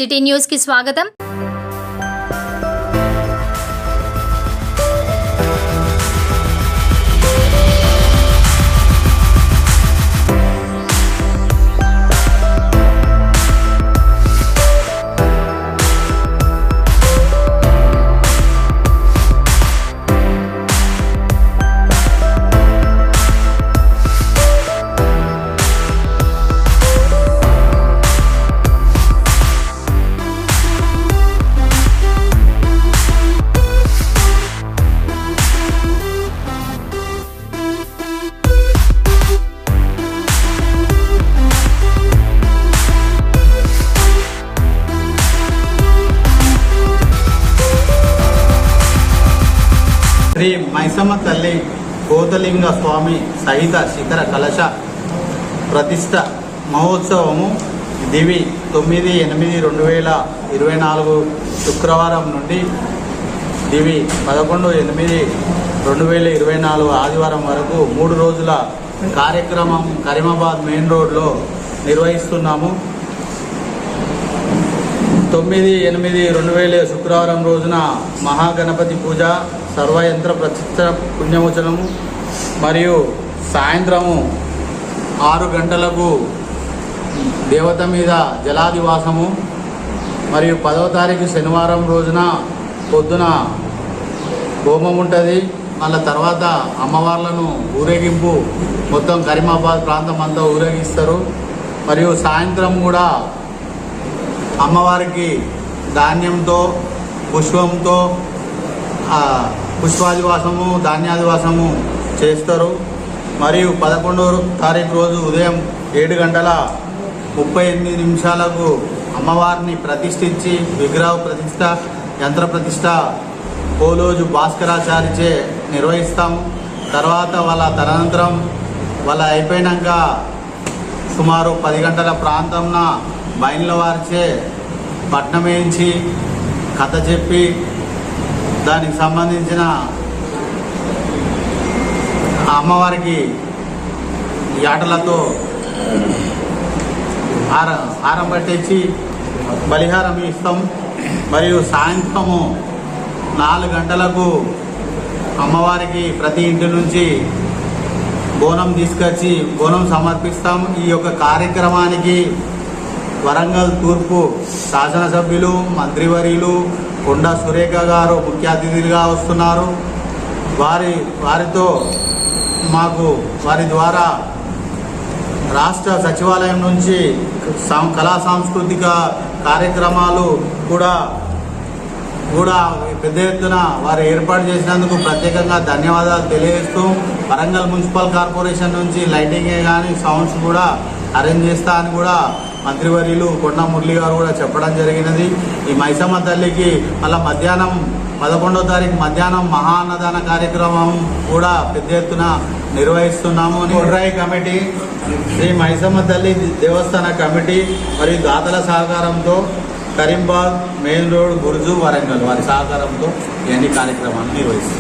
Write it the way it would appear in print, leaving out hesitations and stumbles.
City news కి స్వాగతం. శ్రీ మైసమ్మ తల్లి కోతలింగ స్వామి సహిత శిఖర కలశ ప్రతిష్ట మహోత్సవము దివి 9/8/2024 శుక్రవారం నుండి దివి 11/8/2024 ఆదివారం వరకు 3 రోజుల కార్యక్రమం కరీమాబాద్ మెయిన్ రోడ్లో నిర్వహిస్తున్నాము. 9/8/2000 శుక్రవారం రోజున మహాగణపతి పూజ, సర్వయంత్ర ప్రతిష్ట పుణ్యమోచనము మరియు సాయంత్రము 6 గంటలకు దేవత మీద జలాదివాసము మరియు 10వ తారీఖు శనివారం రోజున పొద్దున హోమం ఉంటుంది. మళ్ళీ తర్వాత అమ్మవార్లను ఊరేగింపు మొత్తం కరీమాబాద్ ప్రాంతం అంతా ఊరేగిస్తారు. మరియు సాయంత్రం కూడా అమ్మవారికి ధాన్యంతో పుష్పంతో పుష్పాదివాసము ధాన్యాదివాసము చేస్తారు. మరియు 11వ తారీఖు రోజు ఉదయం 7:38 అమ్మవారిని ప్రతిష్ఠించి విగ్రహ ప్రతిష్ట, యంత్ర ప్రతిష్ట పోలోజు భాస్కరాచారిచే నిర్వహిస్తాము. తర్వాత తదనంతరం అయిపోయినాక సుమారు 10 గంటల ప్రాంతంన బయళ్ళ వారిచే పట్నం వేయించి కథ చెప్పి దానికి సంబంధించిన అమ్మవారికి యాటలతో హారం పట్టించి బలిహారం ఇస్తాం. మరియు సాయంత్రము 4 గంటలకు అమ్మవారికి ప్రతి ఇంటి నుంచి బోనం తీసుకొచ్చి బోనం సమర్పిస్తాం. ఈ యొక్క కార్యక్రమానికి వరంగల్ తూర్పు శాసనసభ్యులు, మంత్రివర్యులు కొండా సురేఖ గారు ముఖ్య అతిథులుగా వస్తున్నారు. వారి ద్వారా రాష్ట్ర సచివాలయం నుంచి కళా సాంస్కృతిక కార్యక్రమాలు కూడా పెద్ద ఎత్తున వారు ఏర్పాటు చేసినందుకు ప్రత్యేకంగా ధన్యవాదాలు తెలియజేస్తూ, వరంగల్ మున్సిపల్ కార్పొరేషన్ నుంచి లైటింగే కానీ సౌండ్స్ కూడా అరేంజ్ చేస్తా అని కూడా మంత్రివర్యులు కొండా మురళి గారు కూడా చెప్పడం జరిగినది. ఈ మైసమ్మ తల్లికి మళ్ళీ మధ్యాహ్నం 11వ తారీఖు మధ్యాహ్నం మహాన్నదాన కార్యక్రమం కూడా పెద్ద ఎత్తున నిర్వహిస్తున్నాము. కొడ్రాయి కమిటీ, శ్రీ మైసమ్మ తల్లి దేవస్థాన కమిటీ మరియు దాతల సహకారంతో కరీంబాగ్ మెయిన్ రోడ్ బుర్జు వరంగల్ వారి సహకారంతో ఇవన్నీ కార్యక్రమాలు నిర్వహిస్తారు.